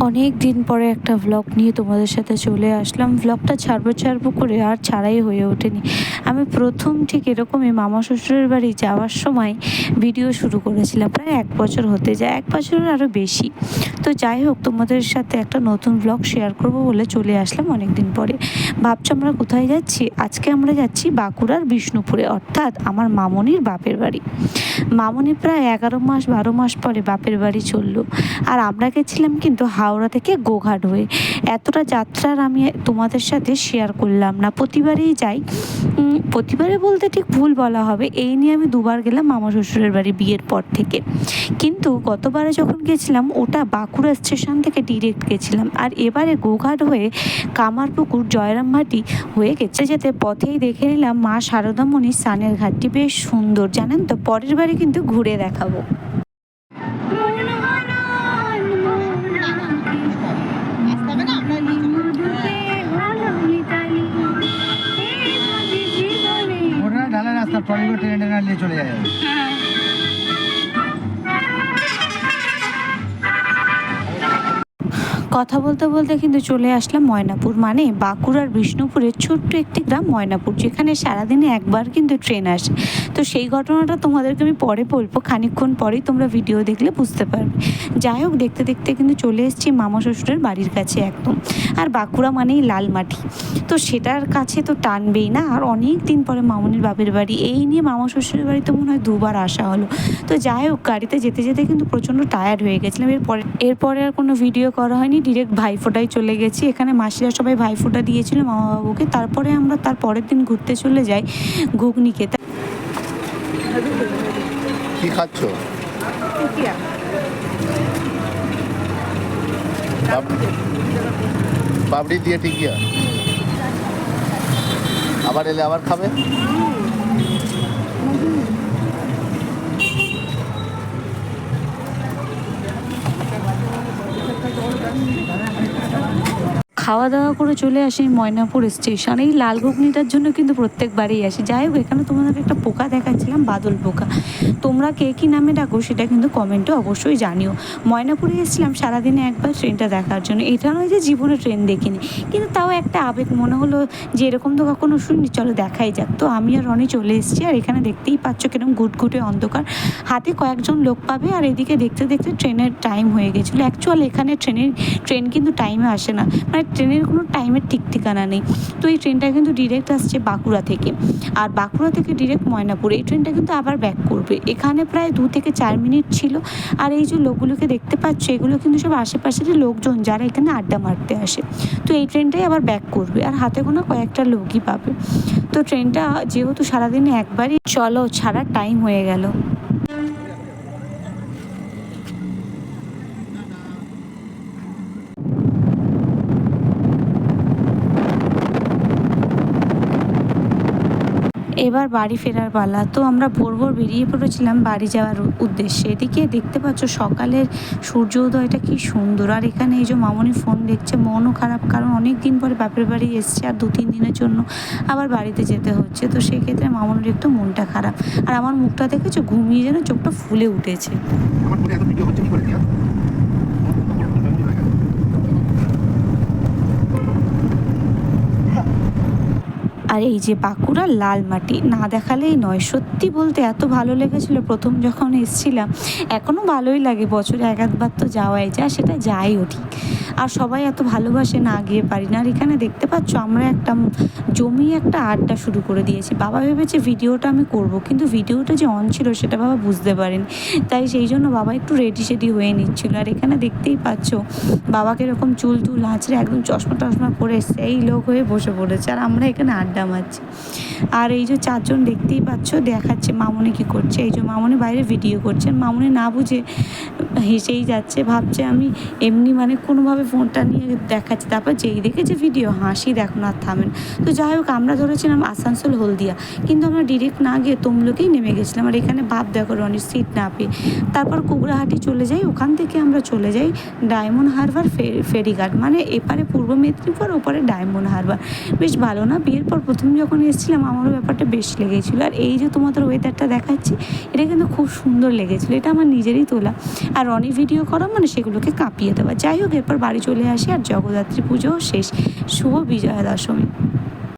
অনেক দিন পরে একটা ভ্লগ নিয়ে তোমাদের সাথে চলে আসলাম। ভ্লগটা ছাড়বো করে আর ছাড়াই হয়ে ওঠেনি। আমি প্রথম ঠিক এরকমই মামা শ্বশুরের বাড়ি যাওয়ার সময় ভিডিও শুরু করেছিলাম, প্রায় 1 বছর হতে যায়, 1 বছরের আরও বেশি। তো যাই হোক, তোমাদের সাথে একটা নতুন ভ্লগ শেয়ার করব বলে চলে আসলাম অনেক দিন পরে। ভাবছো আমরা কোথায় যাচ্ছি? আজকে আমরা যাচ্ছি বাঁকুড়ার বিষ্ণুপুরে, অর্থাৎ আমার মামনির বাপের বাড়ি। মামনি প্রায় 11 মাস 12 মাস পরে বাপের বাড়ি চললো। আর আমরা গেছিলাম কিন্তু হাওড়া থেকে গোঘাট হয়ে। এতটা যাত্রার আমি তোমাদের সাথে শেয়ার করলাম না, প্রতিবারেই যাই। প্রতিবারে বলতে ঠিক ভুল বলা হবে, এই নিয়ে আমি 2বার গেলাম মামা শ্বশুরের বাড়ি বিয়ের পর থেকে। কিন্তু গতবারে যখন গেছিলাম ওটা বাঁকুড়া স্টেশন থেকে ডিরেক্ট গেছিলাম, আর এবারে গোঘাট হয়ে কামারপুকুর জয়রামবাটি হয়ে গেছে যেতে পথেই দেখে নিলাম মা শারদামণির স্নানের ঘাটটি, বেশ সুন্দর জানেন তো। পরের বারে কিন্তু ঘুরে দেখাবো। ঢালা রাস্তা, ট্রলি ট্রেনে নিয়ে চলে যায়। কথা বলতে বলতে কিন্তু চলে আসলাম ময়নাপুর, মানে বাঁকুড়ার বিষ্ণুপুরের ছোট্ট একটি গ্রাম ময়নাপুর, যেখানে সারাদিনে একবার কিন্তু ট্রেন আসে। তো সেই ঘটনাটা তোমাদেরকে আমি পরে বলবো, খানিকক্ষণ পরেই তোমরা ভিডিও দেখলে বুঝতে পারবে। যাই হোক, দেখতে দেখতে কিন্তু চলে এসেছি মামা শ্বশুরের বাড়ির কাছে একদম। আর বাঁকুড়া মানেই লাল মাটি, তো সেটার কাছে তো টানবেই না। আর অনেক দিন পরে মামনির বাপের বাড়ি, এই নিয়ে মামা শ্বশুরের বাড়ি তো মনে হয় 2বার আসা হলো। তো যাই হোক, গাড়িতে যেতে যেতে কিন্তু প্রচণ্ড টায়ার্ড হয়ে গেছিলাম। এরপরে আর কোনো ভিডিও করা হয়নি, ডিরেক্ট ভাইফোঁটায় চলে গেছি। এখানে মাসিরা সবাই ভাইফোঁটা দিয়েছিল মামা বাবুকে। তারপরে আমরা তার পরের দিন ঘুরতে চলে যাই ঘুগনি খেতে। কি খাচ্ছ? পাপড়ি দিয়ে টিকিয়া। আবার এলে আবার খাবে? খাওয়া দাওয়া করে চলে আসি ময়নাপুর স্টেশন। এই লাল ঘুগনিটার জন্য কিন্তু প্রত্যেকবারই আসি। যাই হোক, এখানে তোমাদেরকে একটা পোকা দেখাচ্ছিলাম, বাদল পোকা। তোমরা কে কী নামে ডাকো সেটা কিন্তু কমেন্টে অবশ্যই জানিও। ময়নাপুরে এসেছিলাম সারাদিনে একবার ট্রেনটা দেখার জন্য। এটা নয় যে জীবনে ট্রেন দেখিনি, কিন্তু তাও একটা আবেগ, মনে হলো যে এরকম তো কখনো শুনিনি, চলো দেখাই যাক। তো আমি আর রনি চলে এসেছি। আর এখানে দেখতেই পাচ্ছ কিরকম ঘুটঘুটে অন্ধকার, হাতে কয়েকজন লোক পাবে। আর এদিকে দেখতে দেখতে ট্রেনের টাইম হয়ে গেছিলো। অ্যাকচুয়ালি এখানে ট্রেন কিন্তু টাইমে আসে না, মানে ট্রেনের কোনো টাইমের ঠিক ঠিকানা নেই। তো এই ট্রেনটা কিন্তু ডিরেক্ট আসছে বাঁকুড়া থেকে, আর বাঁকুড়া থেকে ডিরেক্ট ময়নাপুর। এই ট্রেনটা কিন্তু আবার ব্যাক করবে। এখানে প্রায় 2 থেকে 4 মিনিট ছিল। আর এই যে লোকগুলোকে দেখতে পাচ্ছ, এগুলো কিন্তু সব আশেপাশেরই লোকজন যারা এখানে আড্ডা মারতে আসে। তো এই ট্রেনটাই আবার ব্যাক করবে, আর হাতে কোনো কয়েকটা লোকই পাবে। তো ট্রেনটা যেহেতু সারাদিনে একবারই চলো ছাড়ার টাইম হয়ে গেল। এবার বাড়ি ফেরার পালা। তো আমরা ভোর বেরিয়ে পড়েছিলাম বাড়ি যাওয়ার উদ্দেশ্যে। এদিকে দেখতে পাচ্ছ সকালের সূর্য উদয়টা কি সুন্দর। আর এখানে এই যে মামনি ফোন দেখছে, মনও খারাপ, কারণ অনেক দিন পরে বাপের বাড়ি এসছে, আর 2-3 দিনের জন্য আবার বাড়িতে যেতে হচ্ছে। তো সেক্ষেত্রে মামনির একটু মনটা খারাপ। আর আমার মুখটা দেখেছো, ঘুমিয়ে যেন চোখটা ফুলে উঠেছে। আর এই যে বাঁকুড়ার লাল মাটি না দেখালেই নয়, সত্যি বলতে এত ভালো লেগেছিলো প্রথম যখন এসেছিলাম। এখনও ভালোই লাগে, বছরে 1-2বার তো যাওয়াই যায়, সেটা যাইও ঠিক। আর সবাই এত ভালোবাসে, না গিয়ে পারি না। আর এখানে দেখতে পাচ্ছ আমরা একটা জমিয়ে একটা আড্ডা শুরু করে দিয়েছি। বাবা ভেবেছে ভিডিওটা আমি করব, কিন্তু ভিডিওটা যে অন ছিল সেটা বাবা বুঝতে পারেন। তাই সেই জন্য বাবা একটু রেডি হয়ে নিচ্ছিল। আর এখানে দেখতেই পাচ্ছ বাবাকে এরকম চুল আঁচড়ে একদম চশমা টশমা পরে সেই লোক হয়ে বসে পড়েছে, আর আমরা এখানে আড্ডা মারছি। আর এই যে 4 জন দেখতেই পাচ্ছ দেখাচ্ছে মামনি কি করছে। এই যে মামনি বাইরে ভিডিও করছেন, মামনি না বুঝে হেসেই যাচ্ছে, ভাবছে আমি এমনি মানে কোনোভাবে ফোনটা নিয়ে দেখাচ্ছি। তারপর যেই দেখেছে ভিডিও, হাসি দেখো না থামেন। তো যাই হোক, আমরা ধরেছিলাম আসানসোল হলদিয়া, কিন্তু আমরা ডিরেক্ট না গিয়ে তমলুকেই নেমে গেছিলাম। আর এখানে ভাব দেখো রনির সিট না পেয়ে। তারপর কুগড়াহাটি চলে যাই, ওখান থেকে আমরা চলে যাই ডায়মন্ড হারবার ফেরিঘাট, মানে এপারে পূর্ব মেদিনীপুর, ওপারে ডায়মন্ড হারবার। বেশ ভালো না? বিয়ের পর প্রথম যখন এসেছিলাম আমারও ব্যাপারটা বেশ লেগেছিলো। আর এই যে তোমাদের ওয়েদারটা দেখাচ্ছি, এটা কিন্তু খুব সুন্দর লেগেছিলো। এটা আমার নিজেরই তোলা, আর রনি ভিডিও করা মানে সেগুলোকে কাঁপিয়ে দেওয়া। যাই হোক, এরপর বাড়ি চলে আসি আর জগদ্ধাত্রী পুজোও শেষ। শুভ বিজয়া দশমী।